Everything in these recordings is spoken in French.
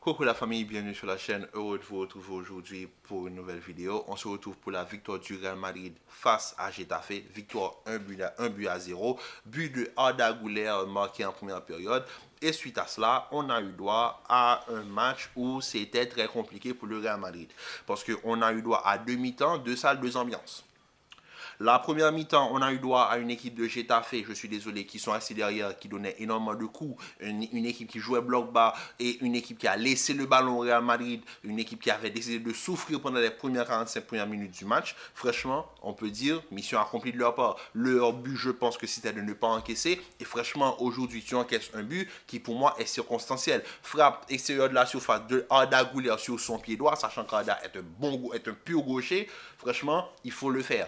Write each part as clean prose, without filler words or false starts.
Coucou la famille, bienvenue sur la chaîne. Heureux de vous retrouver aujourd'hui pour une nouvelle vidéo. On se retrouve pour la victoire du Real Madrid face à Getafe. Victoire 1 but à 0. But de Arda Güler marqué en première période. Et suite à cela, on a eu droit à un match où c'était très compliqué pour le Real Madrid. Parce qu'on a eu droit à deux mi-temps, deux salles, deux ambiances. La première mi-temps, on a eu droit à une équipe de Getafe, je suis désolé, qui sont assis derrière, qui donnait énormément de coups, une équipe qui jouait bloc bas et une équipe qui a laissé le ballon au Real Madrid, une équipe qui avait décidé de souffrir pendant les premières 45 premières minutes du match. Franchement, on peut dire, mission accomplie de leur part. Leur but, je pense que c'était de ne pas encaisser. Et franchement, aujourd'hui, tu encaisses un but qui, pour moi, est circonstanciel. Frappe extérieure de la surface de Arda Güler sur son pied droit, sachant qu'Arda est un pur gaucher. Franchement, il faut le faire.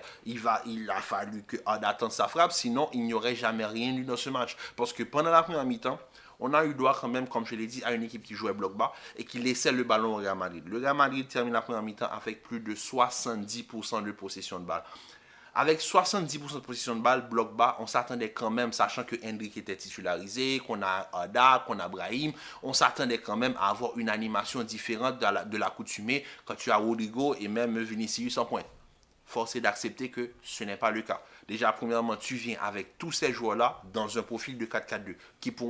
Il a fallu que Arda tente sa frappe, sinon il n'y aurait jamais rien eu dans ce match. Parce que pendant la première mi-temps, on a eu droit quand même, comme je l'ai dit, à une équipe qui jouait bloc bas et qui laissait le ballon au Real Madrid. Le Real Madrid termine la première mi-temps avec plus de 70% de possession de balle. Avec 70% de possession de balle, bloc bas, on s'attendait quand même, sachant que Hendrick était titularisé, qu'on a Arda, qu'on a Brahim, on s'attendait quand même à avoir une animation différente de l'accoutumée quand tu as Rodrigo et même Vinicius en pointe. Force est d'accepter que ce n'est pas le cas. Déjà, premièrement, tu viens avec tous ces joueurs-là dans un profil de 4-4-2,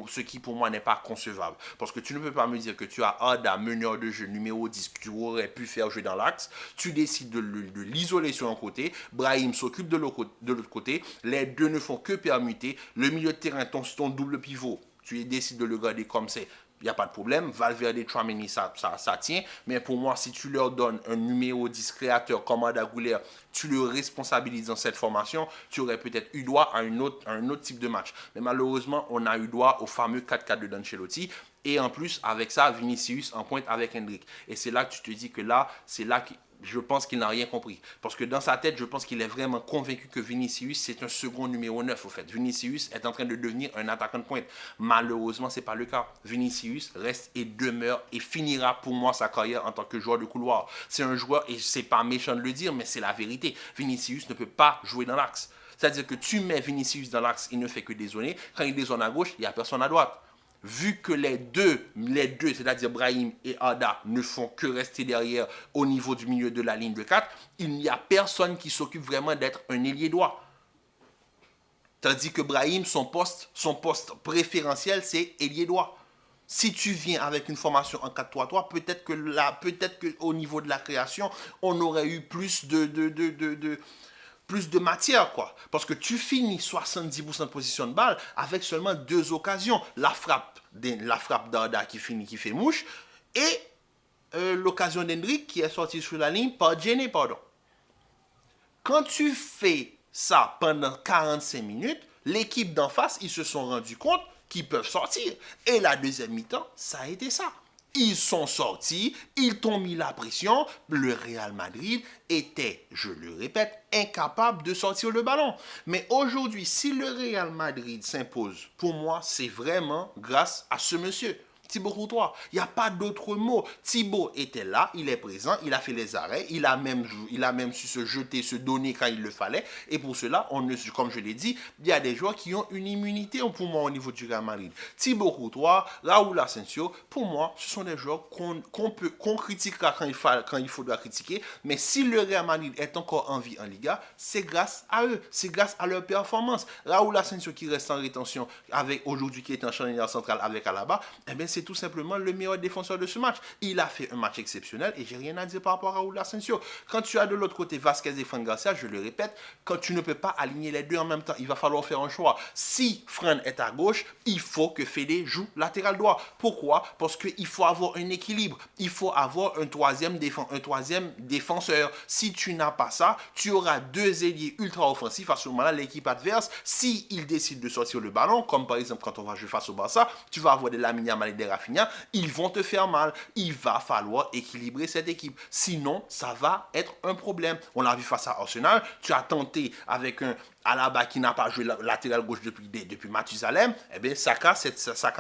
ce qui pour moi n'est pas concevable. Parce que tu ne peux pas me dire que tu as Arda, meneur de jeu numéro 10, que tu aurais pu faire jouer dans l'axe, tu décides de l'isoler sur un côté, Brahim s'occupe de l'autre côté, les deux ne font que permuter, le milieu de terrain, ton double pivot, tu décides de le garder comme c'est. Il n'y a pas de problème. Valverde, Tchouaméni, ça tient. Mais pour moi, si tu leur donnes un numéro 10 créateur comme Arda Güler, tu le responsabilises dans cette formation, tu aurais peut-être eu droit à un autre type de match. Mais malheureusement, on a eu droit au fameux 4-4 de D'Ancelotti. Et en plus, avec ça, Vinicius en pointe avec Hendrick. Et c'est là que tu te dis que là, c'est là que je pense qu'il n'a rien compris. Parce que dans sa tête, je pense qu'il est vraiment convaincu que Vinicius, c'est un second numéro 9, au fait. Vinicius est en train de devenir un attaquant de pointe. Malheureusement, ce n'est pas le cas. Vinicius reste et demeure et finira pour moi sa carrière en tant que joueur de couloir. C'est un joueur, et c'est pas méchant de le dire, mais c'est la vérité. Vinicius ne peut pas jouer dans l'axe. C'est-à-dire que tu mets Vinicius dans l'axe, il ne fait que dézoner. Quand il dézone à gauche, il n'y a personne à droite. Vu que les deux, c'est-à-dire Brahim et Arda, ne font que rester derrière au niveau du milieu de la ligne de 4, il n'y a personne qui s'occupe vraiment d'être un ailier droit. Tandis que Brahim, son poste préférentiel, c'est ailier droit. Si tu viens avec une formation en 4-3-3, peut-être que au niveau de la création, on aurait eu plus de matière, quoi. Parce que tu finis 70% de position de balle avec seulement deux occasions. La frappe d'Arda qui fait mouche et l'occasion d'Hendrick qui est sorti sur la ligne par Jenny, pardon. Quand tu fais ça pendant 45 minutes, l'équipe d'en face, ils se sont rendus compte qu'ils peuvent sortir. Et la deuxième mi-temps, ça a été ça. Ils sont sortis, ils t'ont mis la pression. Le Real Madrid était, je le répète, incapable de sortir le ballon. Mais aujourd'hui, si le Real Madrid s'impose, pour moi, c'est vraiment grâce à ce monsieur. Thibaut Courtois. Il n'y a pas d'autre mot. Thibaut était là, il est présent, il a fait les arrêts, il a même su se jeter, se donner quand il le fallait. Et pour cela, comme je l'ai dit, il y a des joueurs qui ont une immunité pour moi au niveau du Real Madrid. Thibaut Courtois, Raúl Asensio, pour moi, ce sont des joueurs qu'on critiquera quand il faudra critiquer. Mais si le Real Madrid est encore en vie en Liga, c'est grâce à eux, c'est grâce à leur performance. Raúl Asensio qui reste en rétention aujourd'hui qui est en charnière centrale avec Alaba, eh bien c'est tout simplement le meilleur défenseur de ce match. Il a fait un match exceptionnel et j'ai rien à dire par rapport à Raúl Asensio. Quand tu as de l'autre côté Vasquez et Fran Garcia, je le répète, quand tu ne peux pas aligner les deux en même temps, il va falloir faire un choix. Si Fran est à gauche, il faut que Fede joue latéral droit. Pourquoi? Parce qu'il faut avoir un équilibre. Il faut avoir un troisième défenseur. Si tu n'as pas ça, tu auras deux ailiers ultra offensifs. À ce moment-là, l'équipe adverse, s'il décide de sortir le ballon, comme par exemple quand on va jouer face au Barça, tu vas avoir des Lamine Yamal et des Rafinha, ils vont te faire mal. Il va falloir équilibrer cette équipe. Sinon, ça va être un problème. On l'a vu face à Arsenal. Tu as tenté avec Alaba qui n'a pas joué latéral gauche depuis Mathusalem, eh bien Saka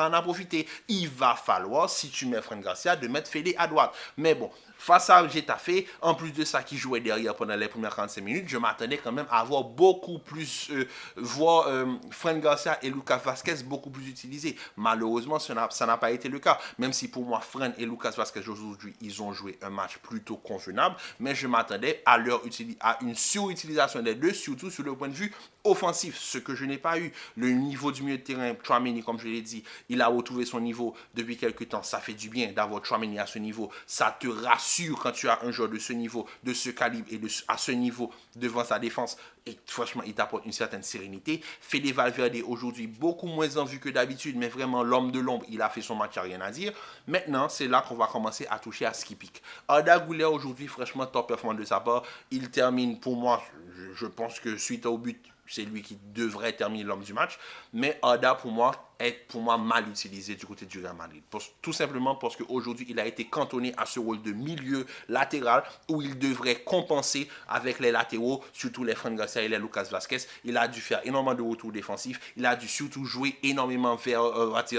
en a profité. Il va falloir, si tu mets Fran Garcia, de mettre Fede à droite. Mais bon, face à Getafe, en plus de ça qui jouait derrière pendant les premières 45 minutes, je m'attendais quand même à avoir beaucoup plus, voir Fran Garcia et Lucas Vazquez beaucoup plus utilisés. Malheureusement, ça n'a pas été le cas. Même si pour moi, Fran et Lucas Vazquez aujourd'hui, ils ont joué un match plutôt convenable, mais je m'attendais à une surutilisation des deux, surtout sur le point de vue offensif, ce que je n'ai pas eu. Le niveau du milieu de terrain, Tchouaméni, comme je l'ai dit, il a retrouvé son niveau depuis quelques temps. Ça fait du bien d'avoir Tchouaméni à ce niveau. Ça te rassure quand tu as un joueur de ce niveau, de ce calibre et à ce niveau devant sa défense. Et franchement, il t'apporte une certaine sérénité. Fede Valverde aujourd'hui beaucoup moins en vue que d'habitude, mais vraiment l'homme de l'ombre, il a fait son match, il n'y a rien à dire. Maintenant, c'est là qu'on va commencer à toucher à ce qui pique. Arda Güler aujourd'hui, franchement, top performance de sa part. Il termine pour moi, je pense que suite au but, c'est lui qui devrait terminer l'homme du match. Mais Arda, pour moi, est mal utilisé du côté du Real Madrid. Tout simplement parce qu'aujourd'hui, il a été cantonné à ce rôle de milieu latéral où il devrait compenser avec les latéraux, surtout les Fran Garcia et les Lucas Vazquez. Il a dû faire énormément de retours défensifs. Il a dû surtout jouer énormément vers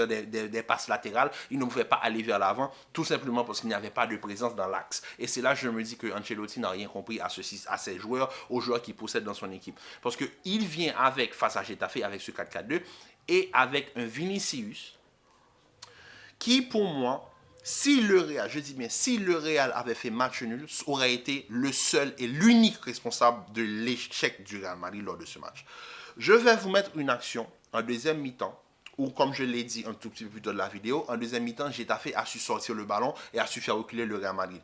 des passes latérales. Il ne pouvait pas aller vers l'avant, tout simplement parce qu'il n'y avait pas de présence dans l'axe. Et c'est là que je me dis que Ancelotti n'a rien compris à ces joueurs, aux joueurs qu'il possède dans son équipe. Parce qu'il vient face à Getafe, avec ce 4-4-2, et avec un Vinicius qui, pour moi, si le Real avait fait match nul, aurait été le seul et l'unique responsable de l'échec du Real Madrid lors de ce match. Je vais vous mettre une action en deuxième mi-temps, où, comme je l'ai dit un tout petit peu plus tôt dans la vidéo, en deuxième mi-temps, Getafe a su sortir le ballon et a su faire reculer le Real Madrid.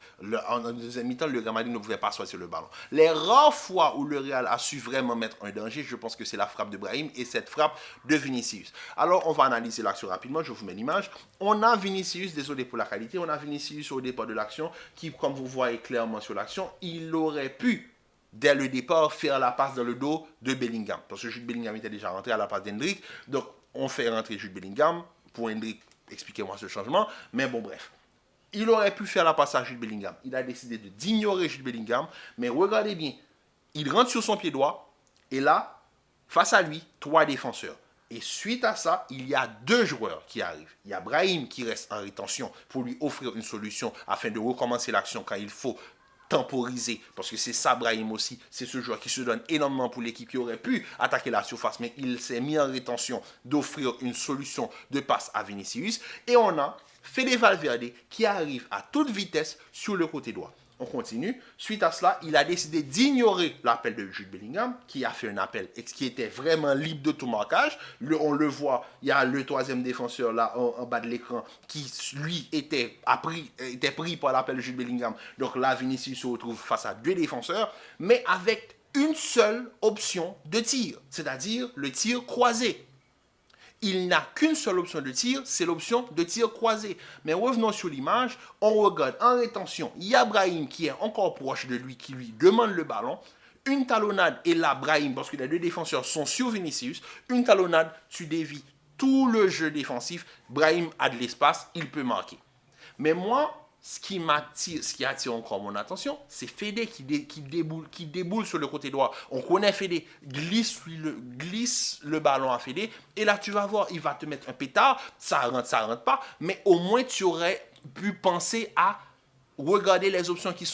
En deuxième mi-temps, le Real Madrid ne pouvait pas sortir le ballon. Les rares fois où le Real a su vraiment mettre un danger, je pense que c'est la frappe de Brahim et cette frappe de Vinicius. Alors, on va analyser l'action rapidement, je vous mets l'image. On a Vinicius, désolé pour la qualité, on a Vinicius au départ de l'action, qui, comme vous voyez clairement sur l'action, il aurait pu dès le départ faire la passe dans le dos de Bellingham. Parce que Jude Bellingham était déjà rentré à la passe d'Hendrick. Donc, on fait rentrer Jude Bellingham. Pour Hendrick, expliquez-moi ce changement. Mais bon, bref. Il aurait pu faire la passe à Jude Bellingham. Il a décidé d'ignorer Jude Bellingham. Mais regardez bien. Il rentre sur son pied droit. Et là, face à lui, 3 défenseurs. Et suite à ça, il y a 2 joueurs qui arrivent. Il y a Brahim qui reste en rétention pour lui offrir une solution afin de recommencer l'action quand il faut temporiser, parce que c'est ça Brahim aussi, c'est ce joueur qui se donne énormément pour l'équipe, qui aurait pu attaquer la surface, mais il s'est mis en rétention d'offrir une solution de passe à Vinicius. Et on a Fede Valverde qui arrive à toute vitesse sur le côté droit. On continue. Suite à cela, il a décidé d'ignorer l'appel de Jude Bellingham, qui a fait un appel qui était vraiment libre de tout marquage. On le voit, il y a le 3e défenseur là en bas de l'écran qui, lui, était pris par l'appel de Jude Bellingham. Donc là, Vinicius se retrouve face à 2 défenseurs, mais avec une seule option de tir, c'est-à-dire le tir croisé. Il n'a qu'une seule option de tir, c'est l'option de tir croisé. Mais revenons sur l'image, on regarde en rétention, il y a Brahim qui est encore proche de lui, qui lui demande le ballon. Une talonnade, et là Brahim, parce que les 2 défenseurs sont sur Vinicius, une talonnade, tu dévies tout le jeu défensif, Brahim a de l'espace, il peut marquer. Mais moi, ce qui attire encore mon attention, c'est Fede qui déboule sur le côté droit. On connaît Fede, glisse le ballon à Fede, et là tu vas voir, il va te mettre un pétard, ça rentre pas, mais au moins tu aurais pu penser à regarder les options qui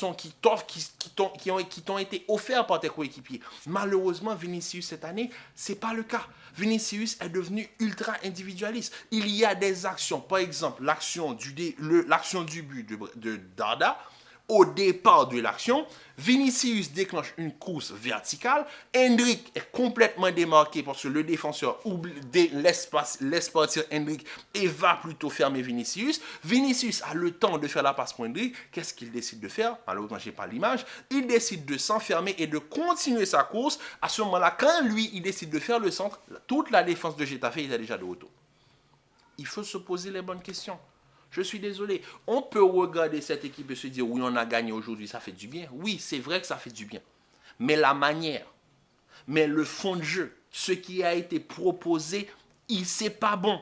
t'ont été offertes par tes coéquipiers. Malheureusement, Vinicius cette année, c'est pas le cas. Vinicius est devenu ultra individualiste. Il y a des actions, par exemple l'action du but de Darda. Au départ de l'action, Vinicius déclenche une course verticale. Hendrick est complètement démarqué parce que le défenseur laisse partir Hendrick et va plutôt fermer Vinicius. Vinicius a le temps de faire la passe pour Hendrick. Qu'est-ce qu'il décide de faire? Malheureusement, je n'ai pas l'image. Il décide de s'enfermer et de continuer sa course. À ce moment-là, quand lui, il décide de faire le centre, toute la défense de Getafe est déjà de retour. Il faut se poser les bonnes questions. Je suis désolé. On peut regarder cette équipe et se dire oui, on a gagné aujourd'hui, ça fait du bien. Oui, c'est vrai que ça fait du bien. Mais la manière, mais le fond de jeu, ce qui a été proposé, c'est pas bon.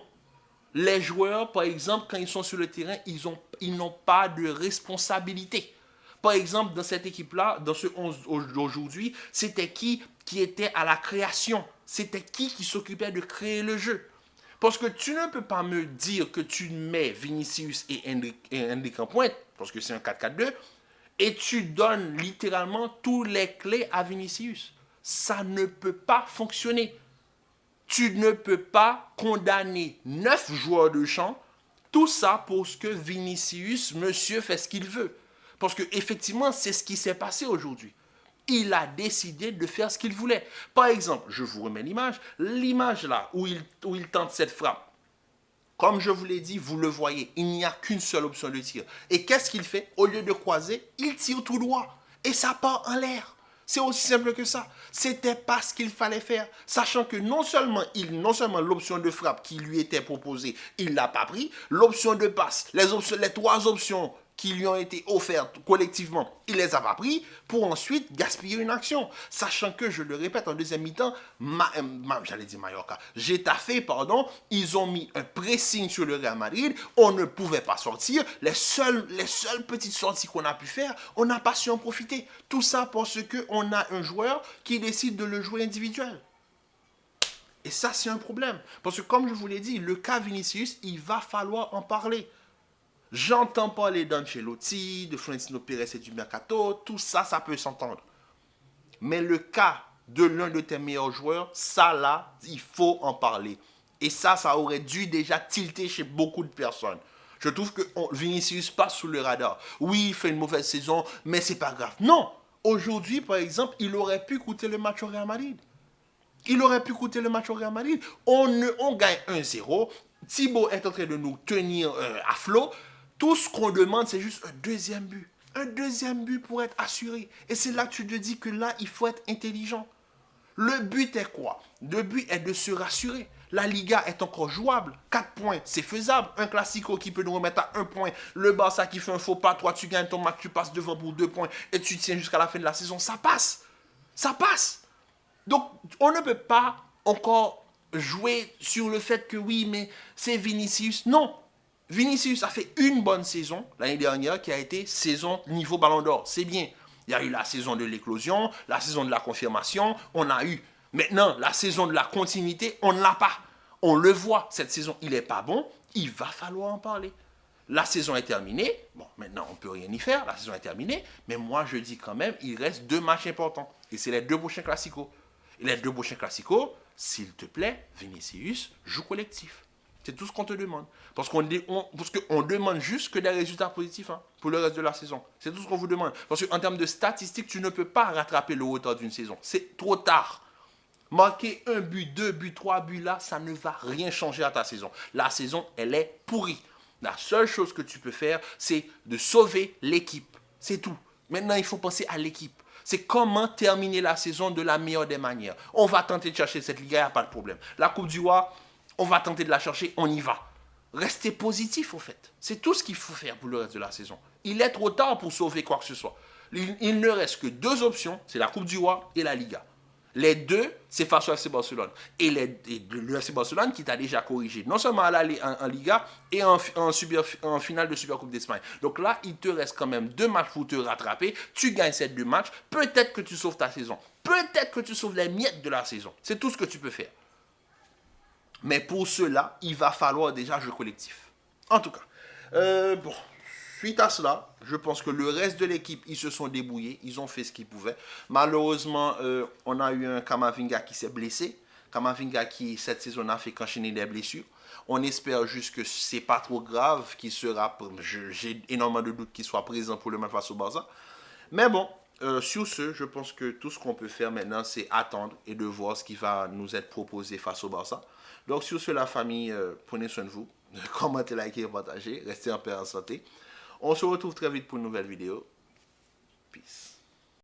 Les joueurs, par exemple, quand ils sont sur le terrain, ils n'ont pas de responsabilité. Par exemple, dans cette équipe-là, dans ce 11 d'aujourd'hui, c'était qui était à la création? C'était qui s'occupait de créer le jeu? Parce que tu ne peux pas me dire que tu mets Vinicius et Hendrick en pointe, parce que c'est un 4-4-2, et tu donnes littéralement toutes les clés à Vinicius. Ça ne peut pas fonctionner. Tu ne peux pas condamner 9 joueurs de champ, tout ça pour ce que Vinicius, monsieur, fait ce qu'il veut. Parce que effectivement, c'est ce qui s'est passé aujourd'hui. Il a décidé de faire ce qu'il voulait. Par exemple, je vous remets l'image là où il tente cette frappe. Comme je vous l'ai dit, vous le voyez, il n'y a qu'une seule option de tir. Et qu'est-ce qu'il fait? Au lieu de croiser, il tire tout droit. Et ça part en l'air. C'est aussi simple que ça. C'était pas ce qu'il fallait faire. Sachant que non seulement l'option de frappe qui lui était proposée, il l'a pas pris. L'option de passe, les 3 options qui lui ont été offertes collectivement, il les a pas pris pour ensuite gaspiller une action. Sachant que, je le répète, en deuxième mi-temps, j'allais dire Mallorca, Getafe, pardon, ils ont mis un pressing sur le Real Madrid, on ne pouvait pas sortir, les seules petites sorties qu'on a pu faire, on n'a pas su en profiter. Tout ça parce qu'on a un joueur qui décide de le jouer individuel. Et ça, c'est un problème. Parce que, comme je vous l'ai dit, le cas Vinicius, il va falloir en parler. J'entends parler d'Ancelotti, de Florentino Pérez et du Mercato, tout ça, ça peut s'entendre. Mais le cas de l'un de tes meilleurs joueurs, ça là, il faut en parler. Et ça aurait dû déjà tilter chez beaucoup de personnes. Je trouve que Vinicius passe sous le radar. Oui, il fait une mauvaise saison, mais c'est pas grave. Non, aujourd'hui, par exemple, il aurait pu coûter le match au Real Madrid. Il aurait pu coûter le match au Real Madrid. On gagne 1-0. Thibaut est en train de nous tenir à flot. Tout ce qu'on demande, c'est juste un deuxième but. Un deuxième but pour être assuré. Et c'est là que tu te dis que là, il faut être intelligent. Le but est quoi? Le but est de se rassurer. La Liga est encore jouable. 4 points, c'est faisable. Un Classico qui peut nous remettre à 1 point. Le Barça qui fait un faux pas. Toi, tu gagnes ton match, tu passes devant pour 2 points. Et tu tiens jusqu'à la fin de la saison. Ça passe. Ça passe. Donc, on ne peut pas encore jouer sur le fait que oui, mais c'est Vinicius. Non. Vinicius a fait une bonne saison l'année dernière qui a été saison niveau Ballon d'Or. C'est bien. Il y a eu la saison de l'éclosion, la saison de la confirmation, on a eu. Maintenant, la saison de la continuité, on ne l'a pas. On le voit, cette saison, il n'est pas bon, il va falloir en parler. La saison est terminée, bon, maintenant on ne peut rien y faire, la saison est terminée, mais moi je dis quand même, il reste 2 matchs importants. Et c'est les 2 prochains classicos. Et les 2 prochains classicos, s'il te plaît, Vinicius, joue collectif. C'est tout ce qu'on te demande. Parce qu'on demande juste que des résultats positifs pour le reste de la saison. C'est tout ce qu'on vous demande. Parce qu'en termes de statistiques, tu ne peux pas rattraper le retard d'une saison. C'est trop tard. Marquer 1 but, 2 buts, 3 buts là, ça ne va rien changer à ta saison. La saison, elle est pourrie. La seule chose que tu peux faire, c'est de sauver l'équipe. C'est tout. Maintenant, il faut penser à l'équipe. C'est comment terminer la saison de la meilleure des manières. On va tenter de chercher cette Liga, il n'y a pas de problème. La Coupe du Roi, on va tenter de la chercher, on y va. Restez positif, au fait. C'est tout ce qu'il faut faire pour le reste de la saison. Il est trop tard pour sauver quoi que ce soit. Il ne reste que 2 options, c'est la Coupe du Roi et la Liga. Les 2, c'est face au FC Barcelone. Et le FC Barcelone qui t'a déjà corrigé, non seulement en Liga et en finale de Supercoupe d'Espagne. Donc là, il te reste quand même 2 matchs pour te rattraper. Tu gagnes ces 2 matchs. Peut-être que tu sauves ta saison. Peut-être que tu sauves les miettes de la saison. C'est tout ce que tu peux faire. Mais pour cela, il va falloir déjà jouer collectif. En tout cas, suite à cela, je pense que le reste de l'équipe, ils se sont débrouillés, ils ont fait ce qu'ils pouvaient. Malheureusement, on a eu un Camavinga qui s'est blessé. Camavinga qui, cette saison, n'a fait qu'enchaîner des blessures. On espère juste que c'est pas trop grave, qu'il sera, j'ai énormément de doutes qu'il soit présent pour le match face au Barça. Mais bon, sur ce, je pense que tout ce qu'on peut faire maintenant, c'est attendre et de voir ce qui va nous être proposé face au Barça. Donc sur ce, la famille, prenez soin de vous. Commentez, likez, partagez. Restez en paix et en santé. On se retrouve très vite pour une nouvelle vidéo.